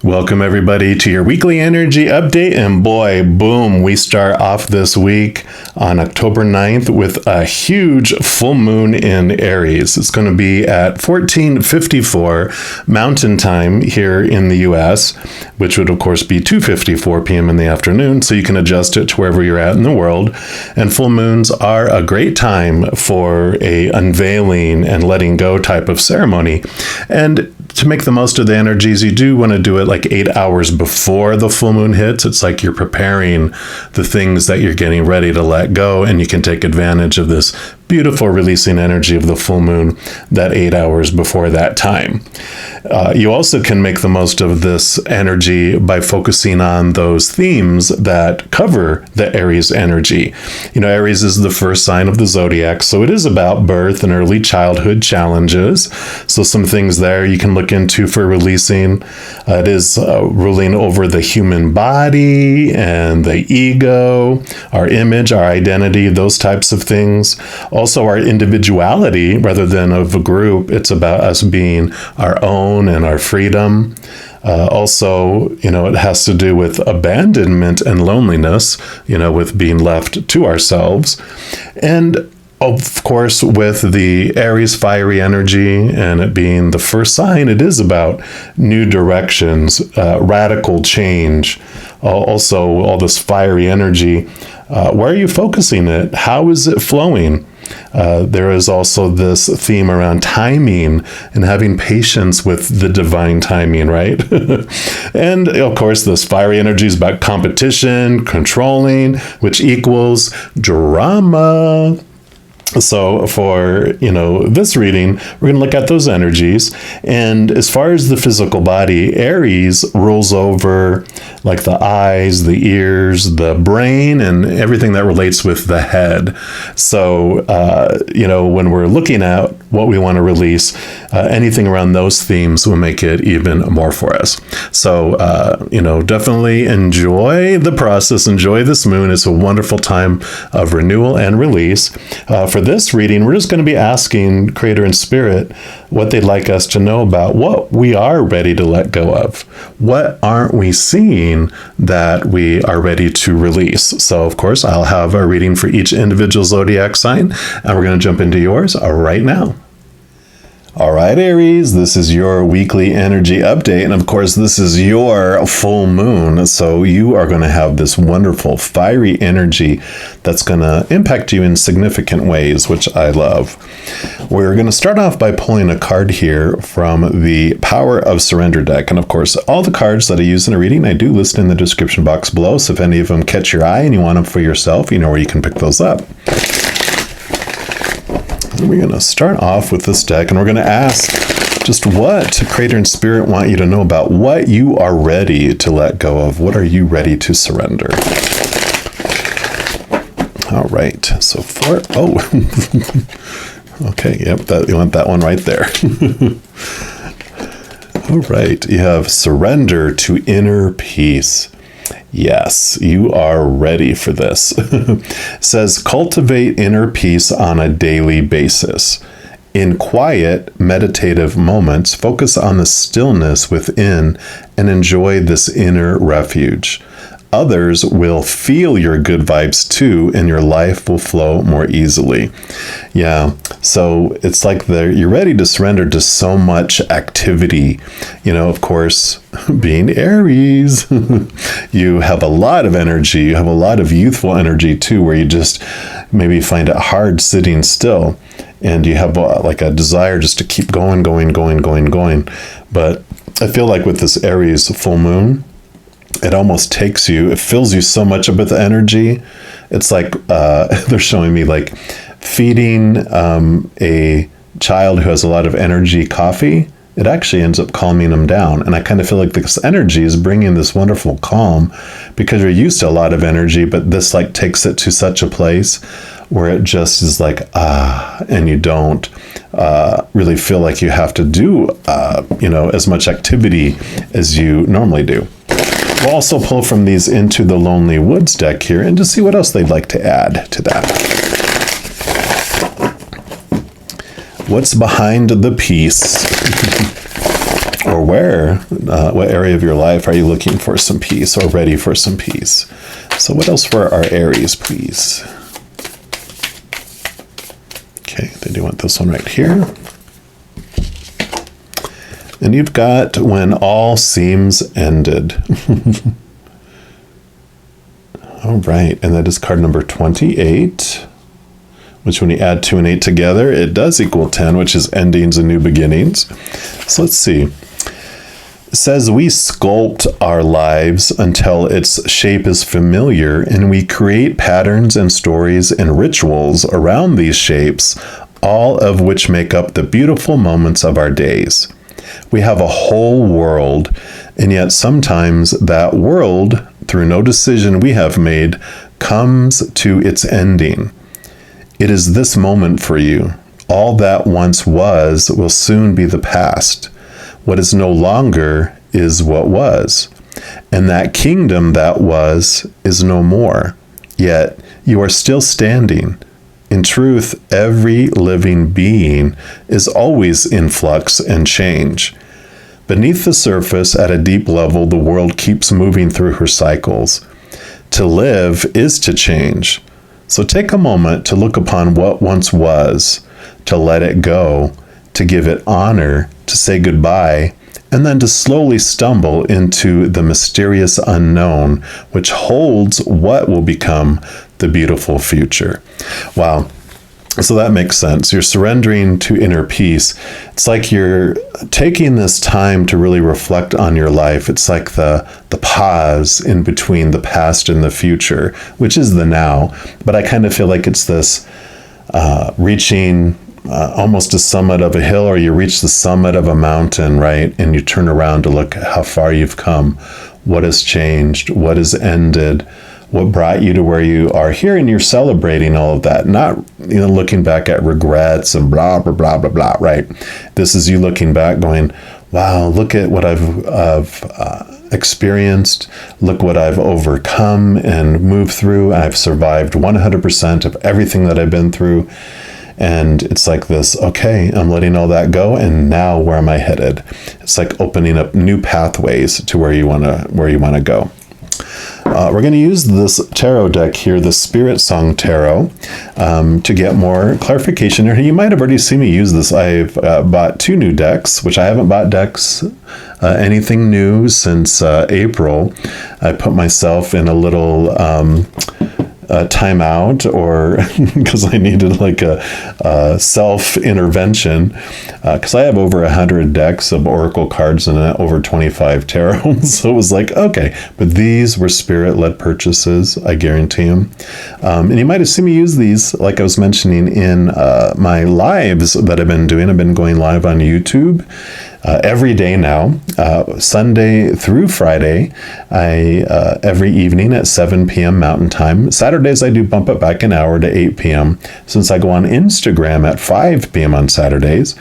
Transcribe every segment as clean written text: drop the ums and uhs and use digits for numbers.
Welcome everybody to your weekly energy update, and boy, boom, we start off this week on October 9th with a huge full moon in Aries. It's going to be at 14:54 Mountain Time here in the US, which would of course be 2:54 p.m. in the afternoon, so you can adjust it to wherever you're at in the world. And full moons are a great time for a unveiling and letting go type of ceremony. And to make the most of the energies, you do want to do it like 8 hours before the full moon hits. It's like you're preparing the things that you're getting ready to let go, and you can take advantage of this beautiful releasing energy of the full moon that 8 hours before that time. You also can make the most of this energy by focusing on those themes that cover the Aries energy. You know, Aries is the first sign of the zodiac, so it is about birth and early childhood challenges. So some things there you can look into for releasing. It is ruling over the human body and the ego, our image, our identity, those types of things. Also our individuality rather than of a group. It's about us being our own and our freedom. Also, you know, it has to do with abandonment and loneliness, you know, with being left to ourselves. And of course, with the Aries fiery energy and it being the first sign, it is about new directions, radical change. Also, all this fiery energy. Where are you focusing it? How is it flowing? There is also this theme around timing and having patience with the divine timing, right? And of course, this fiery energy is about competition, controlling, which equals drama. So for, you know, this reading, we're going to look at those energies. And as far as the physical body, Aries rules over like the eyes, the ears, the brain, and everything that relates with the head. So, you know, when we're looking at what we want to release, anything around those themes will make it even more for us. So, you know, definitely enjoy the process, enjoy this moon. It's a wonderful time of renewal and release. For this reading, we're just going to be asking Creator and Spirit what they'd like us to know about what we are ready to let go of. What aren't we seeing that we are ready to release? So, of course, I'll have a reading for each individual zodiac sign, and we're going to jump into yours right now. All right, Aries, this is your weekly energy update. And of course, this is your full moon. So you are going to have this wonderful fiery energy that's going to impact you in significant ways, which I love. We're going to start off by pulling a card here from the Power of Surrender deck. And of course, all the cards that I use in a reading, I do list in the description box below. So if any of them catch your eye and you want them for yourself, you know where you can pick those up. We're going to start off with this deck, and we're going to ask just what Creator and Spirit want you to know about what you are ready to let go of. What are you ready to surrender? All right. So okay. Yep. You want that one right there. All right. You have surrender to inner peace. Yes, you are ready for this. It says, cultivate inner peace on a daily basis. In quiet, meditative moments, focus on the stillness within and enjoy this inner refuge. Others will feel your good vibes too, and your life will flow more easily. Yeah, so it's like you're ready to surrender to so much activity. You know, of course, being Aries, you have a lot of energy. You have a lot of youthful energy too, where you just maybe find it hard sitting still. And you have like a desire just to keep going. But I feel like with this Aries full moon, it almost takes you, it fills you so much with the energy. It's like they're showing me like feeding a child who has a lot of energy coffee. It actually ends up calming them down. And I kind of feel like this energy is bringing this wonderful calm because you're used to a lot of energy, but this like takes it to such a place where it just is like, and you don't really feel like you have to do, you know, as much activity as you normally do. We'll also pull from these Into the Lonely Woods deck here and just see what else they'd like to add to that. What's behind the peace? or what area of your life are you looking for some peace or ready for some peace? So what else for our Aries, please? Okay, they do want this one right here. And you've got when all seems ended. All right, and that is card number 28, which when you add 2 and 8 together, it does equal 10, which is endings and new beginnings. So let's see. It says we sculpt our lives until its shape is familiar, and we create patterns and stories and rituals around these shapes, all of which make up the beautiful moments of our days. We have a whole world, and yet sometimes that world, through no decision we have made, comes to its ending. It is this moment for you. All that once was will soon be the past. What is no longer is what was. And that kingdom that was is no more. Yet you are still standing. In truth, every living being is always in flux and change. Beneath the surface, at a deep level, the world keeps moving through her cycles. To live is to change. So take a moment to look upon what once was, to let it go, to give it honor, to say goodbye, and then to slowly stumble into the mysterious unknown, which holds what will become the beautiful future. Wow. So that makes sense. You're surrendering to inner peace. It's like you're taking this time to really reflect on your life. It's like the pause in between the past and the future, which is the now. But I kind of feel like it's this reaching almost a summit of a hill, or you reach the summit of a mountain, right? And you turn around to look at how far you've come, what has changed, what has ended, what brought you to where you are here, and you're celebrating all of that, not looking back at regrets and blah blah blah blah blah, right? This is you looking back going, wow, look at what I've experienced, look what I've overcome and moved through. I've survived 100% of everything that I've been through. And it's like this, okay, I'm letting all that go, and now where am I headed? It's like opening up new pathways to where you want to go. We're going to use this tarot deck here, the Spirit Song Tarot, to get more clarification here. You might have already seen me use this. I've bought 2 new decks, which I haven't bought decks, anything new since April. I put myself in a little timeout, or because I needed like a self-intervention, because I have over 100 decks of oracle cards and over 25 tarot. So it was like, okay, but these were spirit-led purchases, I guarantee them. And you might have seen me use these, like I was mentioning, in my lives that I've been doing. I've been going live on YouTube every day now, Sunday through Friday, every evening at 7 p.m. Mountain Time. Saturdays, I do bump it back an hour to 8 p.m. since I go on Instagram at 5 p.m. on Saturdays.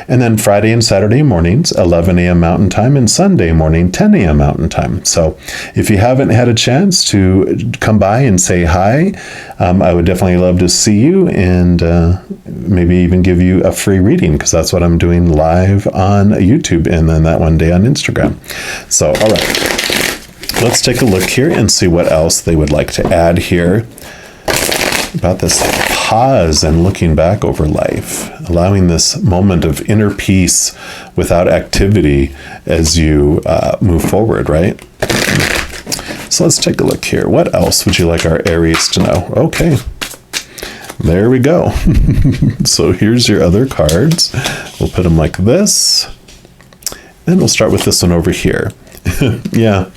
And then Friday and Saturday mornings, 11 a.m. Mountain Time, and Sunday morning, 10 a.m. Mountain Time. So if you haven't had a chance to come by and say hi, I would definitely love to see you, and maybe even give you a free reading, because that's what I'm doing live on YouTube, and then that one day on Instagram. So, all right, let's take a look here and see what else they would like to add here about this pause and looking back over life, allowing this moment of inner peace without activity as you move forward, right? So let's take a look here. What else would you like our Aries to know? Okay, there we go. So here's your other cards. We'll put them like this. And we'll start with this one over here. Yeah.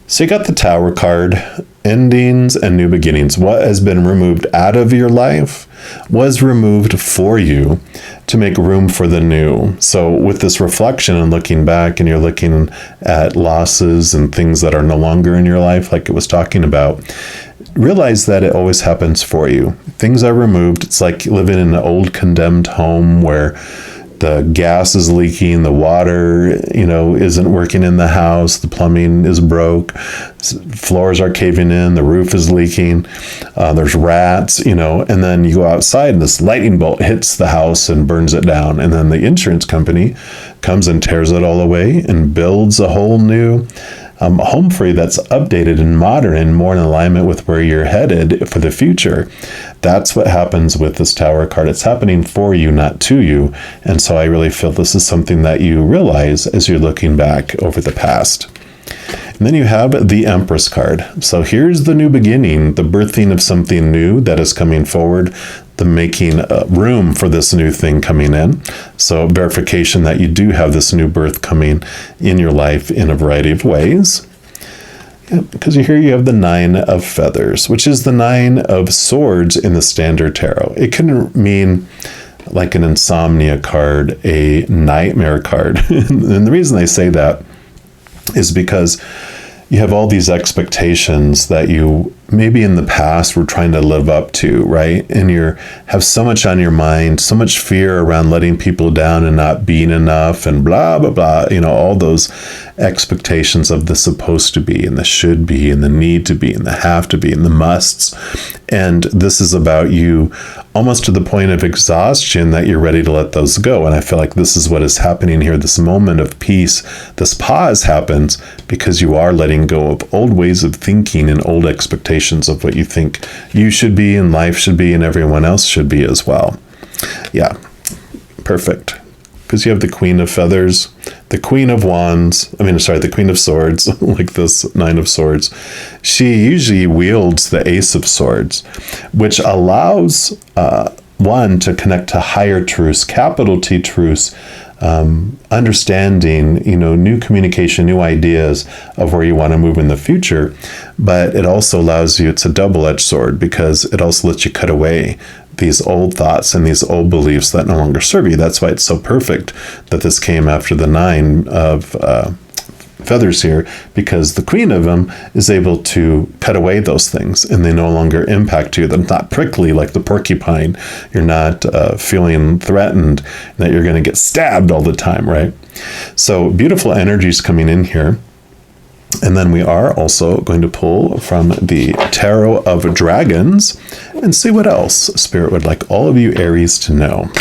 So you got the Tower card, endings and new beginnings. What has been removed out of your life was removed for you to make room for the new. So with this reflection and looking back, and you're looking at losses and things that are no longer in your life, like it was talking about, realize that it always happens for you. Things are removed. It's like living in an old condemned home where the gas is leaking, the water, isn't working in the house, the plumbing is broke, floors are caving in, the roof is leaking, there's rats, and then you go outside and this lightning bolt hits the house and burns it down. And then the insurance company comes and tears it all away and builds a whole new home for you that's updated and modern and more in alignment with where you're headed for the future. That's what happens with this Tower card. It's happening for you, not to you. And so I really feel this is something that you realize as you're looking back over the past. And then you have the Empress card. So here's the new beginning, the birthing of something new that is coming forward, the making room for this new thing coming in. So verification that you do have this new birth coming in your life in a variety of ways. Yeah, because here you have the 9 of Feathers, which is the 9 of Swords in the Standard Tarot. It can mean like an insomnia card, a nightmare card. And the reason I say that is because you have all these expectations that you maybe in the past were trying to live up to, right? And you have so much on your mind, so much fear around letting people down and not being enough and blah, blah, blah, all those expectations of the supposed to be and the should be and the need to be and the have to be and the musts. And this is about you almost to the point of exhaustion that you're ready to let those go. And I feel like this is what is happening here. This moment of peace, this pause happens because you are letting go of old ways of thinking and old expectations of what you think you should be and life should be and everyone else should be as well. Yeah, perfect. Because you have the Queen of Feathers, the Queen of Wands, the Queen of Swords, like this 9 of Swords. She usually wields the Ace of Swords, which allows one to connect to higher truths, capital T truths, understanding, new communication, new ideas of where you want to move in the future. But it also allows you, it's a double-edged sword because it also lets you cut away these old thoughts and these old beliefs that no longer serve you. That's why it's so perfect that this came after the 9 of Feathers here, because the Queen of them is able to cut away those things and they no longer impact you. They're not prickly like the porcupine. You're not feeling threatened that you're going to get stabbed all the time, right? So beautiful energies coming in here. And then we are also going to pull from the Tarot of Dragons and see what else Spirit would like all of you Aries to know.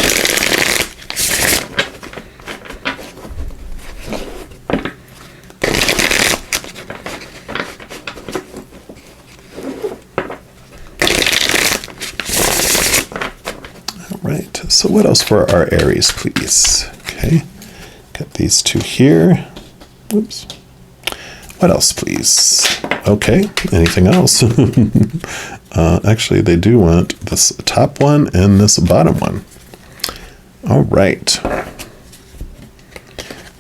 So what else for our Aries, please? Okay, got these 2 here. Oops. What else, please? Okay, anything else? Actually, they do want this top one and this bottom one. All right.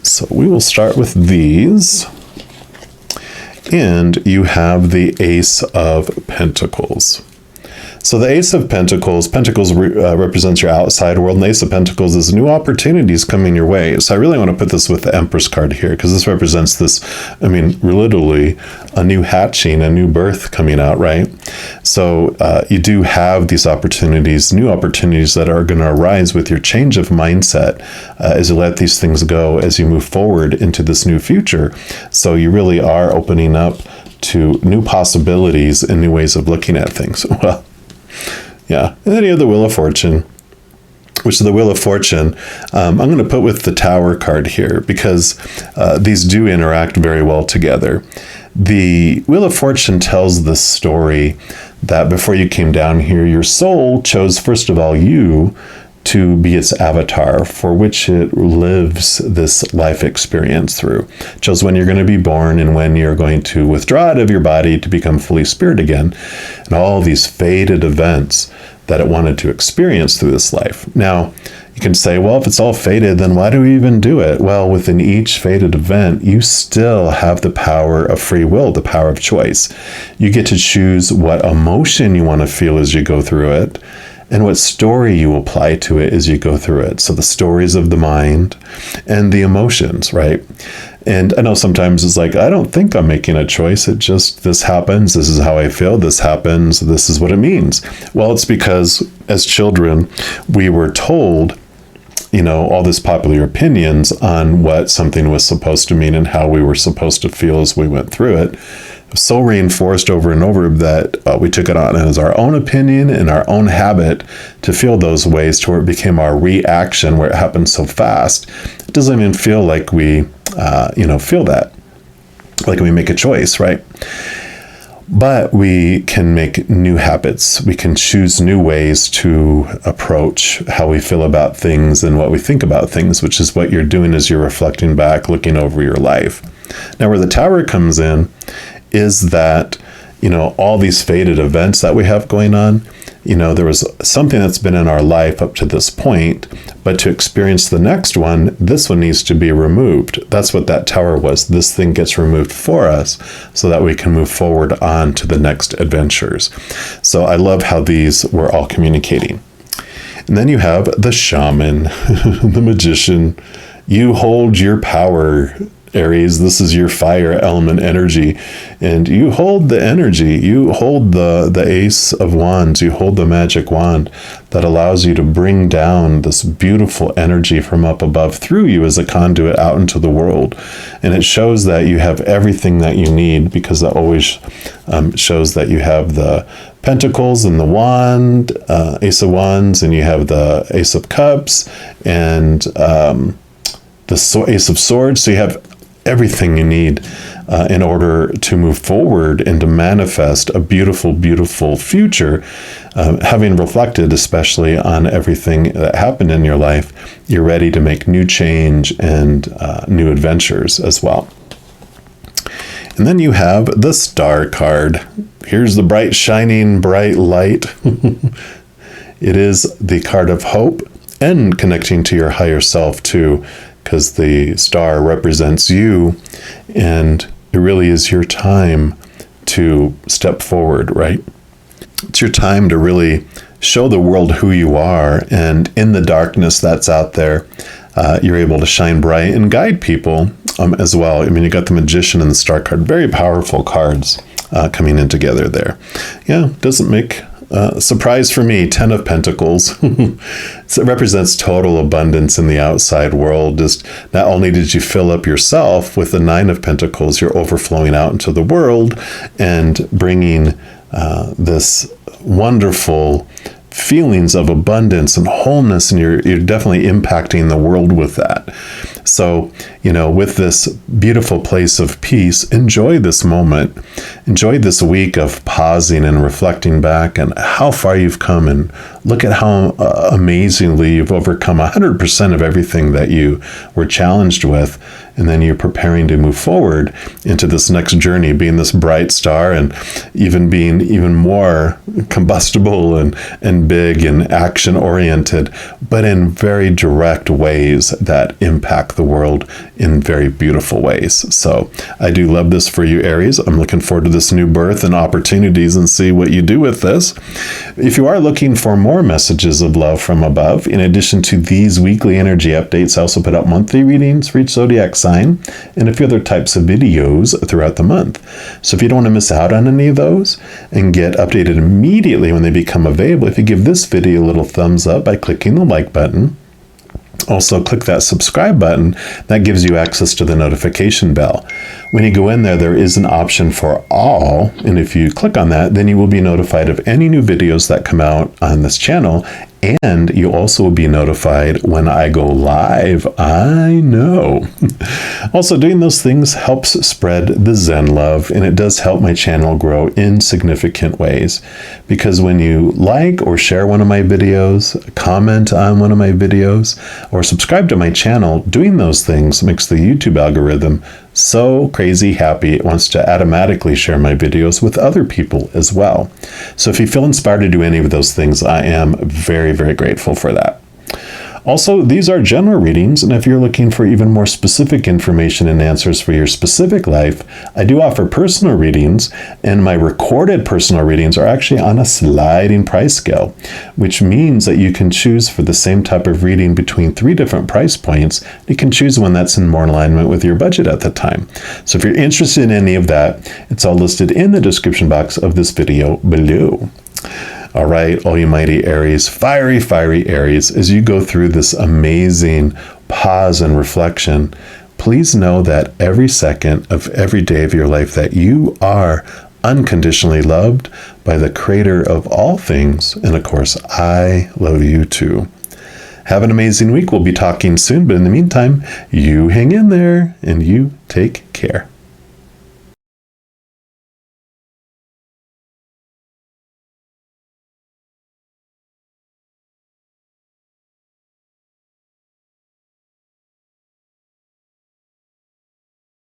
So we will start with these. And you have the Ace of Pentacles. So the Ace of Pentacles represents your outside world, and the Ace of Pentacles is new opportunities coming your way. So I really want to put this with the Empress card here, because this represents this, literally a new hatching, a new birth coming out, right? So you do have these opportunities, new opportunities that are going to arise with your change of mindset as you let these things go, as you move forward into this new future. So you really are opening up to new possibilities and new ways of looking at things. Well, yeah. And then you have the Wheel of Fortune, which is the Wheel of Fortune. I'm going to put with the Tower card here because these do interact very well together. The Wheel of Fortune tells the story that before you came down here, your soul chose, first of all, you to be its avatar for which it lives this life experience through. It shows when you're going to be born and when you're going to withdraw out of your body to become fully spirit again, and all these fated events that it wanted to experience through this life. Now, you can say, well, if it's all fated, then why do we even do it? Well, within each fated event, you still have the power of free will, the power of choice. You get to choose what emotion you want to feel as you go through it, and what story you apply to it as you go through it. So the stories of the mind and the emotions, right? And I know sometimes it's like, I don't think I'm making a choice. It just, this happens. This is how I feel. This happens. This is what it means. Well, it's because as children, we were told all these popular opinions on what something was supposed to mean and how we were supposed to feel as we went through it. It was so reinforced over and over that we took it on as our own opinion and our own habit to feel those ways, to where it became our reaction, where it happened so fast. It doesn't even feel like we, feel that, like we make a choice, right? But we can make new habits. We can choose new ways to approach how we feel about things and what we think about things, which is what you're doing as you're reflecting back, looking over your life. Now, where the Tower comes in is that, all these fated events that we have going on, there was something that's been in our life up to this point, but to experience the next one, this one needs to be removed. That's what that Tower was. This thing gets removed for us so that we can move forward on to the next adventures. So I love how these were all communicating. And then you have the Shaman, the Magician. You hold your power, Aries. This is your fire element energy, and you hold the energy. You hold the Ace of Wands. You hold the magic wand that allows you to bring down this beautiful energy from up above through you as a conduit out into the world. And it shows that you have everything that you need, because that always shows that you have the Pentacles and the wand, Ace of Wands, and you have the Ace of Cups and the Ace of Swords. So you have everything you need in order to move forward and to manifest a beautiful, beautiful future. Having reflected especially on everything that happened in your life, you're ready to make new change and new adventures as well. And then you have the Star card. Here's the bright, shining, bright light. It is the card of hope and connecting to your higher self too, because the star represents you, and it really is your time to step forward, right? It's your time to really show the world who you are, and in the darkness that's out there, you're able to shine bright and guide people as well. I mean, you got the Magician and the Star card, very powerful cards coming in together there. Yeah, doesn't make surprise for me, 10 of Pentacles. So it represents total abundance in the outside world. Just not only did you fill up yourself with the 9 of Pentacles, you're overflowing out into the world and bringing this wonderful feelings of abundance and wholeness, and you're definitely impacting the world with that. So, with this beautiful place of peace, enjoy this moment. Enjoy this week of pausing and reflecting back and how far you've come, and look at how amazingly you've overcome 100% of everything that you were challenged with. And then you're preparing to move forward into this next journey, being this bright star, and even being even more combustible and big and action oriented, but in very direct ways that impact the world in very beautiful ways. So I do love this for you, Aries. I'm looking forward to this new birth and opportunities, and see what you do with this. If you are looking for more messages of love from above, in addition to these weekly energy updates, I also put out monthly readings for each zodiac sign and a few other types of videos throughout the month. So if you don't want to miss out on any of those and get updated immediately when they become available, if you give this video a little thumbs up by clicking the like button, also click that subscribe button. That gives you access to the notification bell. When you go in there, there is an option for all, and if you click on that, then you will be notified of any new videos that come out on this channel, and you also will be notified when I go live. I know. Also, doing those things helps spread the Zen Love, and it does help my channel grow in significant ways, because when you like or share one of my videos, comment on one of my videos, or subscribe to my channel, doing those things makes the YouTube algorithm so crazy happy it wants to automatically share my videos with other people as well. So if you feel inspired to do any of those things, I am very, very grateful for that. Also, these are general readings, and if you're looking for even more specific information and answers for your specific life, I do offer personal readings, and my recorded personal readings are actually on a sliding price scale, which means that you can choose for the same type of reading between 3 different price points. You can choose one that's in more alignment with your budget at the time. So if you're interested in any of that, it's all listed in the description box of this video below. All right, all you mighty Aries, fiery Aries, as you go through this amazing pause and reflection, please know that every second of every day of your life that you are unconditionally loved by the creator of all things. And of course, I love you too. Have an amazing week. We'll be talking soon, but in the meantime, you hang in there and you take care.